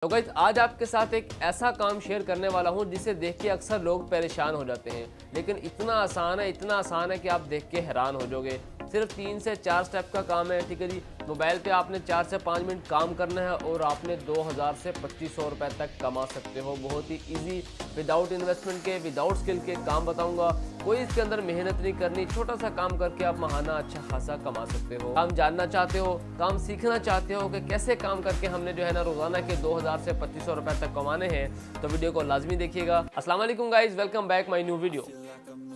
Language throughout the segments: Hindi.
तो गाइस आज आपके साथ एक ऐसा काम शेयर करने वाला हूं जिसे देख के अक्सर लोग परेशान हो जाते हैं, लेकिन इतना आसान है कि आप देख के हैरान हो जाओगे। सिर्फ 3 से 4 स्टेप का काम है, ठीक है जी। मोबाइल पे आपने 4 से 5 मिनट काम करना है और आपने 2000 से 2500 रुपए तक कमा सकते हो। बहुत ही इजी, विदाउट इन्वेस्टमेंट के, विदाउट स्किल के काम बताऊंगा। कोई इसके अंदर मेहनत नहीं करनी, छोटा सा काम करके आप महाना अच्छा खासा कमा सकते हो। काम जानना चाहते हो, काम सीखना चाहते हो कि कैसे काम करके हमने जो है ना रोजाना के 2000 से 2500 रुपए तक कमाने हैं, तो वीडियो को लाजमी देखिएगा। अस्सलाम वालेकुम guys, welcome back my new video.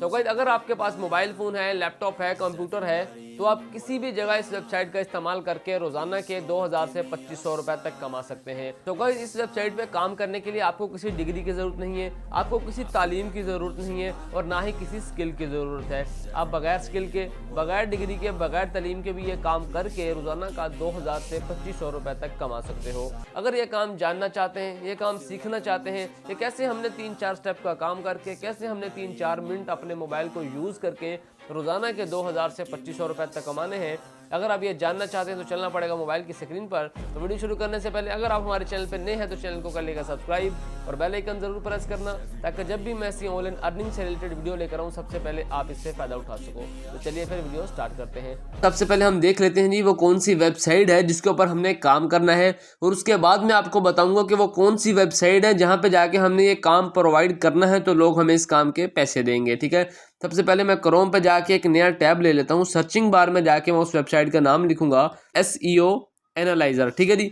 तो गाइस अगर आपके पास मोबाइल फ़ोन है, लैपटॉप है, कंप्यूटर है, तो आप किसी भी जगह इस वेबसाइट का इस्तेमाल करके रोजाना के 2000 से 2500 रुपए तक कमा सकते हैं। तो गाइस इस वेबसाइट पे काम करने के लिए आपको किसी डिग्री की ज़रूरत नहीं है, आपको किसी तालीम की ज़रूरत नहीं है और ना ही किसी स्किल की ज़रूरत है। आप बगैर स्किल के, बगैर डिग्री के, बगैर तालीम के भी ये काम करके रोजाना का 2000 से 2500 रुपए तक कमा सकते हो। अगर ये काम जानना चाहते हैं, ये काम सीखना चाहते हैं कि कैसे हमने 3-4 स्टेप का काम करके, कैसे हमने 3-4 मिनट अपने मोबाइल को यूज़ करके रोजाना के 2000 से 2500 रुपए तक कमाने हैं, अगर आप ये जानना चाहते हैं तो चलना पड़ेगा मोबाइल की स्क्रीन पर। तो वीडियो शुरू करने से पहले अगर आप हमारे चैनल पर नए हैं तो चैनल को कर लेगा सब्सक्राइब और बेल आइकन जरूर प्रेस करना, ताकि जब भी मैं ऐसी ऑनलाइन अर्निंग से रिलेटेड वीडियो लेकर आऊँ सबसे पहले आप इससे फायदा उठा सको। तो चलिए फिर वीडियो स्टार्ट करते हैं। सबसे पहले हम देख लेते हैं जी वो कौन सी वेबसाइट है जिसके ऊपर हमने काम करना है, और उसके बाद मैं आपको बताऊंगा कि वो कौन सी वेबसाइट है जहाँ पे जाके हमने ये काम प्रोवाइड करना है तो लोग हमें इस काम के पैसे देंगे। ठीक है, सबसे पहले मैं क्रोम पे जाके एक नया टैब ले लेता हूँ। सर्चिंग बार में जाके मैं उस वेबसाइट का नाम लिखूंगा SEO एनालाइजर। ठीक है जी,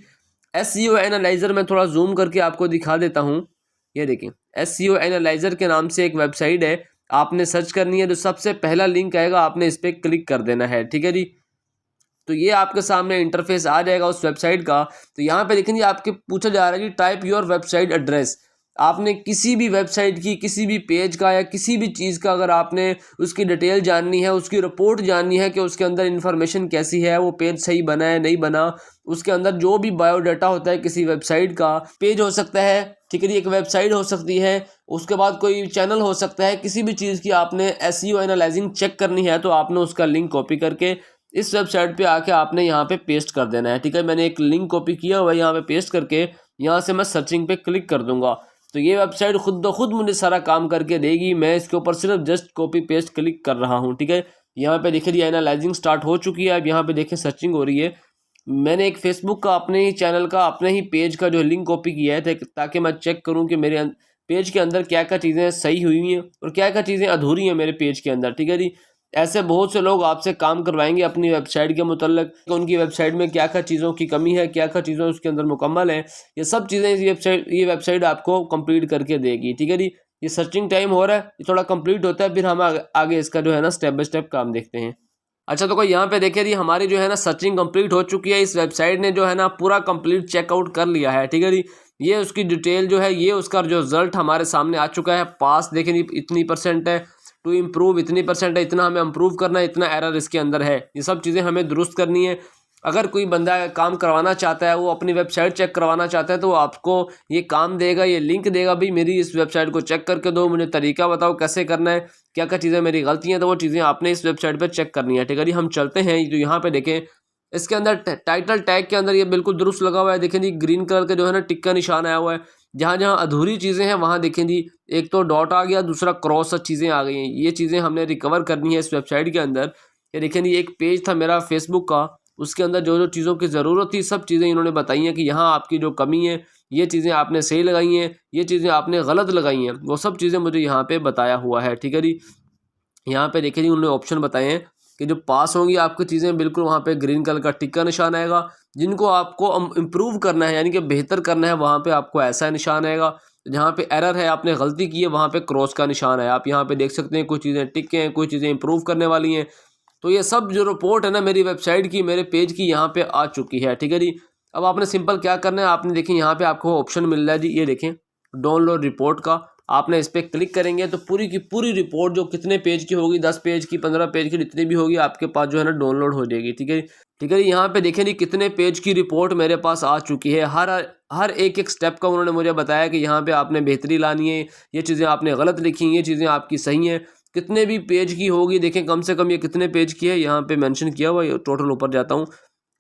SEO एनालाइजर में थोड़ा जूम करके आपको दिखा देता हूँ। ये देखिए, SEO एनालाइजर के नाम से एक वेबसाइट है, आपने सर्च करनी है। जो सबसे पहला लिंक आएगा आपने इस पर क्लिक कर देना है। ठीक है जी, तो ये आपके सामने इंटरफेस आ जाएगा उस वेबसाइट का। तो यहाँ पे देखेंगे आपके पूछा जा रहा है कि टाइप योर वेबसाइट एड्रेस। आपने किसी भी वेबसाइट की, किसी भी पेज का या किसी भी चीज़ का अगर आपने उसकी डिटेल जाननी है, उसकी रिपोर्ट जाननी है कि उसके अंदर इन्फॉर्मेशन कैसी है, वो पेज सही बना है नहीं बना, उसके अंदर जो भी बायोडाटा होता है किसी वेबसाइट का, पेज हो सकता है, ठीक है, एक वेबसाइट हो सकती है, उसके बाद कोई चैनल हो सकता है, किसी भी चीज़ की आपने SEO एनालाइजिंग चेक करनी है तो आपने उसका लिंक कॉपी करके इस वेबसाइट पे आके आपने यहाँ पे पेस्ट कर देना है। ठीक है, मैंने एक लिंक कॉपी किया हुआ है, यहाँ पे पेस्ट करके यहाँ से मैं सर्चिंग पे क्लिक कर दूंगा तो ये वेबसाइट खुद ब खुद मुझे सारा काम करके देगी। मैं इसके ऊपर सिर्फ जस्ट कॉपी पेस्ट क्लिक कर रहा हूँ। ठीक है, यहाँ पे देखिए ये एनालाइजिंग स्टार्ट हो चुकी है। अब यहाँ पे देखिए सर्चिंग हो रही है। मैंने एक फेसबुक का, अपने ही चैनल का, अपने ही पेज का जो लिंक कॉपी किया है ताकि मैं चेक करूँ कि मेरे पेज के अंदर क्या क्या चीज़ें सही हुई हैं और क्या क्या चीज़ें अधूरी हैं मेरे पेज के अंदर। ठीक है जी, ऐसे बहुत से लोग आपसे काम करवाएंगे अपनी वेबसाइट के मुतल्लिक, उनकी वेबसाइट में क्या क्या चीज़ों की कमी है, क्या क्या चीज़ें उसके अंदर मुकम्मल है, ये सब चीज़ें ये वेबसाइट आपको कंप्लीट करके देगी। ठीक है जी, ये सर्चिंग टाइम हो रहा है, ये थोड़ा कंप्लीट होता है, फिर हम आगे इसका जो है ना स्टेप बाय स्टेप काम देखते हैं। अच्छा, तो कोई यहाँ पे देखिए जी हमारी जो है ना सर्चिंग कंप्लीट हो चुकी है। इस वेबसाइट ने जो है ना पूरा कंप्लीट चेकआउट कर लिया है। ठीक है जी, ये उसकी डिटेल जो है, ये उसका जो रिजल्ट हमारे सामने आ चुका है। पास देखें जी इतनी % है, टू इम्प्रूव इतनी % है, इतना हमें इम्प्रूव करना है, इतना एरर इसके अंदर है, ये सब चीज़ें हमें दुरुस्त करनी है। अगर कोई बंदा काम करवाना चाहता है, वो अपनी वेबसाइट चेक करवाना चाहता है, तो वो आपको ये काम देगा, ये लिंक देगा, भाई मेरी इस वेबसाइट को चेक करके दो, मुझे तरीका बताओ कैसे करना है, क्या क्या चीज़ें मेरी गलतियाँ, तो वो चीज़ें आपने इस वेबसाइट पर चेक करनी है। ठीक है जी, हम चलते हैं। तो यहाँ पे देखें इसके अंदर टाइटल टैग के अंदर ये बिल्कुल दुरुस्त लगा हुआ है। देखें जी ग्रीन कलर का जो है ना टिक का निशान आया हुआ है। जहाँ जहाँ अधूरी चीज़ें हैं वहाँ देखें जी, एक तो डॉट आ गया, दूसरा क्रॉस चीज़ें आ गई हैं। ये चीज़ें हमने रिकवर करनी है इस वेबसाइट के अंदर। ये देखें जी, एक पेज था मेरा फेसबुक का, उसके अंदर जो जो चीज़ों की ज़रूरत थी सब चीज़ें इन्होंने बताई हैं कि यहाँ आपकी जो कमी है, ये चीज़ें आपने सही लगाई हैं, ये चीज़ें आपने गलत लगाई हैं, वो सब चीज़ें मुझे यहाँ पे बताया हुआ है। ठीक है जी, यहाँ पे देखिए जी उन्होंने ऑप्शन बताए हैं कि जो पास होंगी आपकी चीज़ें, बिल्कुल वहाँ पे ग्रीन कलर का टिक का निशान आएगा। जिनको आपको इम्प्रूव करना है, यानी कि बेहतर करना है, वहाँ पे आपको ऐसा निशान आएगा। जहाँ पे एरर है, आपने गलती की है, वहाँ पे क्रॉस का निशान है। आप यहाँ पे देख सकते हैं कुछ चीज़ें टिक हैं, कुछ चीज़ें इंप्रूव करने वाली हैं। तो ये सब जो रिपोर्ट है ना मेरी वेबसाइट की, मेरे पेज की, यहाँ पे आ चुकी है। ठीक है जी, अब आपने सिंपल क्या करना है, आपने देखिए यहाँ पे आपको ऑप्शन मिल रहा है जी, ये देखें डाउनलोड रिपोर्ट का। आपने इस पर क्लिक करेंगे तो पूरी की पूरी रिपोर्ट जो कितने पेज की होगी, 10 पेज की, 15 पेज की, जितनी भी होगी आपके पास जो है ना डाउनलोड हो जाएगी। ठीक है, ठीक है, यहाँ पे देखें जी कितने पेज की रिपोर्ट मेरे पास आ चुकी है। हर एक स्टेप का उन्होंने मुझे बताया कि यहाँ पे आपने बेहतरी लानी है, ये चीज़ें आपने गलत लिखी, ये चीज़ें आपकी सही हैं। कितने भी पेज की होगी, देखें कम से कम ये कितने पेज की है, यहाँ पे मेंशन किया हुआ है। टोटल ऊपर जाता हूँ,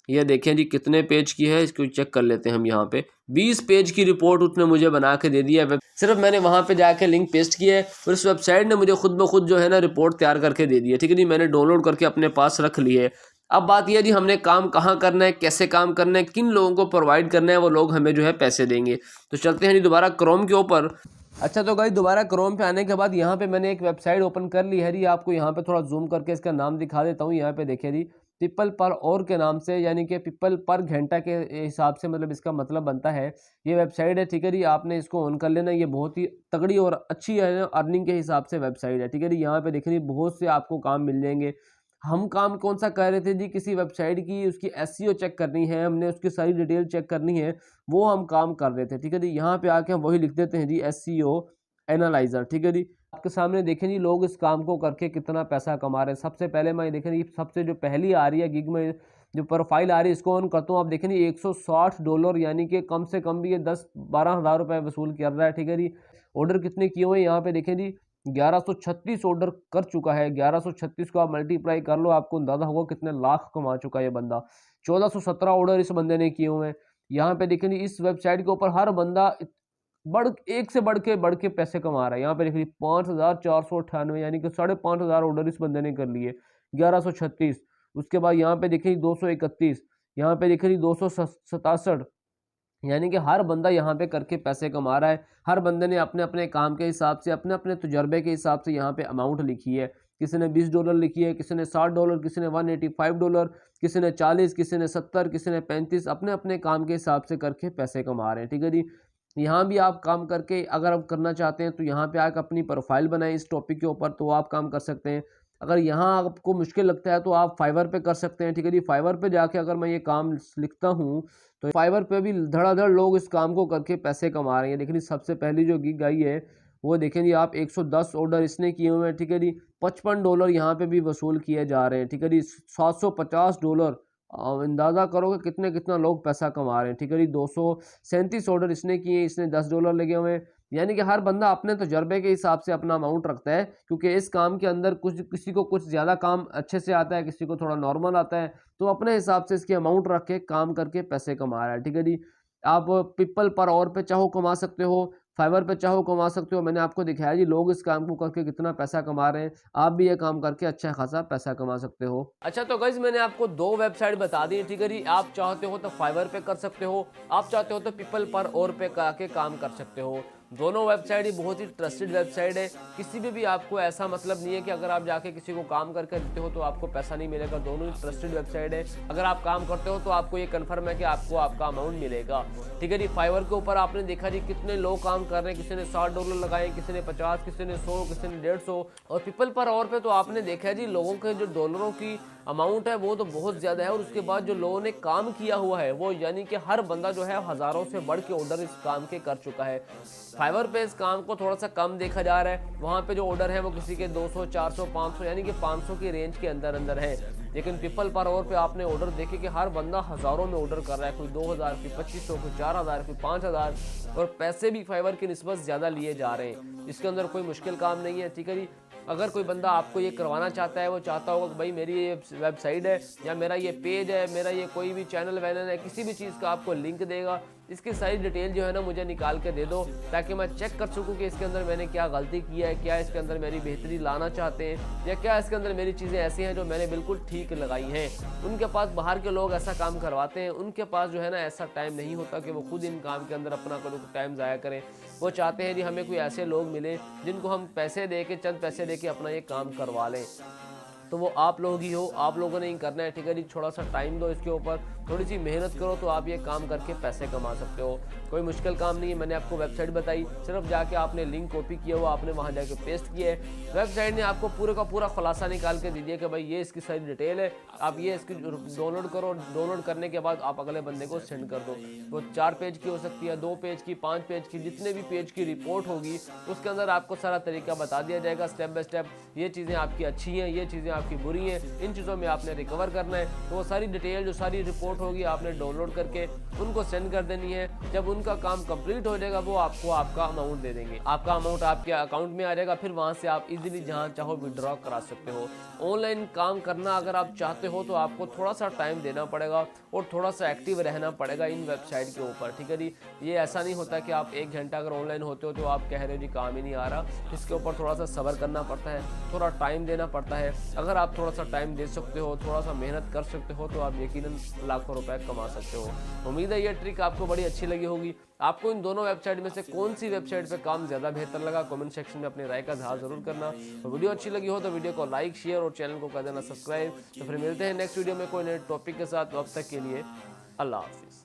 ये देखें जी कितने पेज की है, इसको चेक कर लेते हैं हम। यहाँ पे 20 पेज की रिपोर्ट उसने मुझे बना के दे दी है। सिर्फ मैंने वहाँ पे जाके लिंक पेस्ट किया है और इस वेबसाइट ने मुझे खुद ब खुद जो है ना रिपोर्ट तैयार करके दे दी है। ठीक है जी, मैंने डाउनलोड करके अपने पास रख ली है। अब बात यह जी हमने काम कहाँ करना है, कैसे काम करना है, किन लोगों को प्रोवाइड करना है, वो लोग हमें जो है पैसे देंगे। तो चलते हैं जी दोबारा क्रोम के ऊपर। अच्छा तो गाइस दोबारा क्रोम पे आने के बाद यहाँ पे मैंने एक वेबसाइट ओपन कर ली है जी। आपको यहाँ पे थोड़ा जूम करके इसका नाम दिखा देता हूँ। यहाँ पे देखिए जी पीपल पर और के नाम से, यानी कि पीपल पर घंटा के हिसाब से मतलब इसका मतलब बनता है ये वेबसाइट है। ठीक है जी, आपने इसको ऑन कर लेना। ये बहुत ही तगड़ी और अच्छी है अर्निंग के हिसाब से वेबसाइट है। ठीक है जी, यहाँ पे देखिए बहुत से आपको काम मिल जाएंगे। हम काम कौन सा कर रहे थे जी, किसी वेबसाइट की उसकी एसईओ चेक करनी है, हमने उसकी सारी डिटेल चेक करनी है, वो हम काम कर रहे थे। ठीक है जी, यहाँ पे आके हम वही लिख देते हैं जी एसईओ एनालाइजर। ठीक है जी, आपके सामने देखें जी लोग इस काम को करके कितना पैसा कमा रहे हैं। सबसे पहले मैं देखें जी सबसे जो पहली आ रही है गिग में जो प्रोफाइल आ रही है, इसको ऑन करता हूँ। आप देखें जी $160 यानी कि कम से कम भी ये 10-12 हज़ार रुपये वसूल कर रहा है। ठीक है जी, ऑर्डर कितने किए हुए हैं यहाँ पे देखें जी 1136 ऑर्डर कर चुका है। 1136 को आप मल्टीप्लाई कर लो, आपको अंदाजा होगा कितने लाख कमा चुका है ये बंदा। 1417 ऑर्डर इस बंदे ने किए हुए हैं। यहाँ पे देखें जी इस वेबसाइट के ऊपर हर बंदा एक से बढ़ के पैसे कमा रहा है। यहाँ पे देखिए 5498 यानी कि 5500 ऑर्डर इस बंदे ने कर लिए। 1136, उसके बाद यहाँ पे देखिए 231, यहाँ पे देखिए 267, यानी कि हर बंदा यहाँ पे करके पैसे कमा रहा है। हर बंदे ने अपने अपने काम के हिसाब से, अपने अपने तजर्बे के हिसाब से यहाँ पे अमाउंट लिखी है। किसी ने $20 लिखी है, किसी ने $60, किसी ने $185, किसी ने 40, किसी ने 70, किसी ने 35, अपने अपने काम के हिसाब से करके पैसे कमा रहे हैं। ठीक है जी, यहाँ भी आप काम करके अगर आप करना चाहते हैं तो यहाँ पे आकर अपनी प्रोफाइल बनाएं इस टॉपिक के ऊपर, तो आप काम कर सकते हैं। अगर यहाँ आपको मुश्किल लगता है तो आप फाइवर पे कर सकते हैं। ठीक है जी, फाइवर पे जाके अगर मैं ये काम लिखता हूँ तो फाइवर पे भी धड़ाधड़ लोग इस काम को करके पैसे कमा रहे हैं। लेकिन सबसे पहली जो गिग आई है वो देखें जी आप 110 ऑर्डर इसने किए हुए हैं। ठीक है जी, $55 यहाँ पे भी वसूल किए जा रहे हैं। ठीक है जी, $750 अंदाज़ा करोगे कितना लोग पैसा कमा रहे हैं। ठीक है जी, 237 ऑर्डर इसने किए, इसने $10 लगे हुए हैं। यानी कि हर बंदा अपने तजर्बे के हिसाब से अपना अमाउंट रखता है, क्योंकि इस काम के अंदर कुछ किसी को कुछ ज़्यादा काम अच्छे से आता है, किसी को थोड़ा नॉर्मल आता है, तो अपने हिसाब से इसकी अमाउंट रख के काम करके पैसे कमा रहा है। ठीक है जी, आप पीपल पर और पे चाहो कमा सकते हो, फाइवर पे चाहो कमा सकते हो। मैंने आपको दिखाया जी लोग इस काम को करके कितना पैसा कमा रहे हैं। आप भी ये काम करके अच्छा खासा पैसा कमा सकते हो। अच्छा तो गाइस मैंने आपको 2 वेबसाइट बता दी है। ठीक है जी, आप चाहते हो तो फाइवर पे कर सकते हो, आप चाहते हो तो पीपल पर और पे करके काम कर सकते हो। दोनों वेबसाइट ही बहुत ही ट्रस्टेड वेबसाइट है। किसी भी आपको ऐसा मतलब नहीं है कि अगर आप जाके किसी को काम करके देते हो तो आपको पैसा नहीं मिलेगा। दोनों ही ट्रस्टेड वेबसाइट है। अगर आप काम करते हो तो आपको ये कंफर्म है कि आपको आपका अमाउंट मिलेगा। ठीक है जी, फाइवर के ऊपर आपने देखा जी कितने लोग काम कर रहे हैं। किसी ने $60 लगाए, किसी ने 50, किसी ने 100, किसी ने 150। और पीपल पर और पे तो आपने देखा है जी लोगों के जो डॉलरों की अमाउंट है वो तो बहुत ज़्यादा है। और उसके बाद जो लोगों ने काम किया हुआ है वो यानी कि हर बंदा जो है हज़ारों से बढ़ के ऑर्डर इस काम के कर चुका है। फाइवर पे इस काम को थोड़ा सा कम देखा जा रहा है। वहाँ पे जो ऑर्डर है वो किसी के 200, 400, 500 यानी कि 500 की रेंज के अंदर अंदर है। लेकिन पीपल पर और पे आपने ऑर्डर देखे कि हर बंदा हज़ारों में ऑर्डर कर रहा है। कोई 2000, कोई 2500, कोई 4000, कोई 5000, और पैसे भी फाइवर की निस्बत ज़्यादा लिए जा रहे हैं। इसके अंदर कोई मुश्किल काम नहीं है। ठीक है जी, अगर कोई बंदा आपको ये करवाना चाहता है, वो चाहता होगा कि भाई मेरी ये वेबसाइट है या मेरा ये पेज है, मेरा ये कोई भी चैनल वैनल है, किसी भी चीज़ का आपको लिंक देगा, इसकी सारी डिटेल जो है ना मुझे निकाल के दे दो, ताकि मैं चेक कर सकूं कि इसके अंदर मैंने क्या गलती की है, क्या इसके अंदर मेरी बेहतरी लाना चाहते हैं, या क्या इसके अंदर मेरी चीज़ें ऐसी हैं जो मैंने बिल्कुल ठीक लगाई हैं। उनके पास बाहर के लोग ऐसा काम करवाते हैं, उनके पास जो है ना ऐसा टाइम नहीं होता कि वो खुद इन काम के अंदर अपना कोई टाइम ज़ाया करें। वो चाहते हैं जी हमें कोई ऐसे लोग मिले जिनको हम पैसे दे के, चंद पैसे दे के अपना ये काम करवा लें। तो वो आप लोग ही हो, आप लोगों ने ही करना है। ठीक है जी, थोड़ा सा टाइम दो इसके ऊपर, थोड़ी सी मेहनत करो तो आप ये काम करके पैसे कमा सकते हो। कोई मुश्किल काम नहीं है। मैंने आपको वेबसाइट बताई, सिर्फ जाके आपने लिंक कॉपी किया हुआ, आपने वहाँ जाके पेस्ट किया है। वेबसाइट ने आपको पूरे का पूरा खुलासा निकाल के दे दिया कि भाई ये इसकी सारी डिटेल है, आप ये इसकी डाउनलोड करो। डाउनलोड करने के बाद आप अगले बंदे को सेंड कर दो। वो 4 पेज की हो सकती है, 2 पेज की, 5 पेज की, जितने भी पेज की रिपोर्ट होगी उसके अंदर आपको सारा तरीका बता दिया जाएगा स्टेप बाय स्टेप। ये चीज़ें आपकी अच्छी हैं, ये चीज़ें आपकी बुरी हैं, इन चीज़ों में आपने रिकवर करना है। तो वो सारी डिटेल जो सारी रिपोर्ट रिपोर्ट होगी, आपने डाउनलोड करके उनको सेंड कर देनी है। जब उनका काम कंप्लीट हो जाएगा वो आपको आपका अमाउंट दे देंगे, आपका अमाउंट आपके अकाउंट में आ जाएगा। फिर वहां से आप इजीली जहां चाहो विड्रॉ करा सकते हो। ऑनलाइन काम करना अगर आप चाहते हो तो आपको थोड़ा सा टाइम देना पड़ेगा और थोड़ा सा एक्टिव रहना पड़ेगा इन वेबसाइट के ऊपर, ठीक है जी। ये ऐसा नहीं होता कि आप 1 घंटा अगर ऑनलाइन होते हो तो आप कह रहे हो जी काम ही नहीं आ रहा। इसके ऊपर थोड़ा सा सब्र करना पड़ता है, थोड़ा टाइम देना पड़ता है। अगर आप थोड़ा सा टाइम दे सकते हो, थोड़ा सा मेहनत कर सकते हो तो आप यकीनन लाखों रुपए कमा सकते हो। उम्मीद है ये ट्रिक आपको बड़ी अच्छी लगी होगी। आपको इन दोनों वेबसाइट में से कौन सी वेबसाइट पे काम ज़्यादा बेहतर लगा, कमेंट सेक्शन में अपनी राय का इज़हार ज़रूर करना। तो वीडियो अच्छी लगी हो तो वीडियो को लाइक, शेयर और चैनल को कर देना सब्सक्राइब। तो फिर मिलते हैं नेक्स्ट वीडियो में कोई नए टॉपिक के साथ। अब तक के लिए अल्लाह हाफिज़।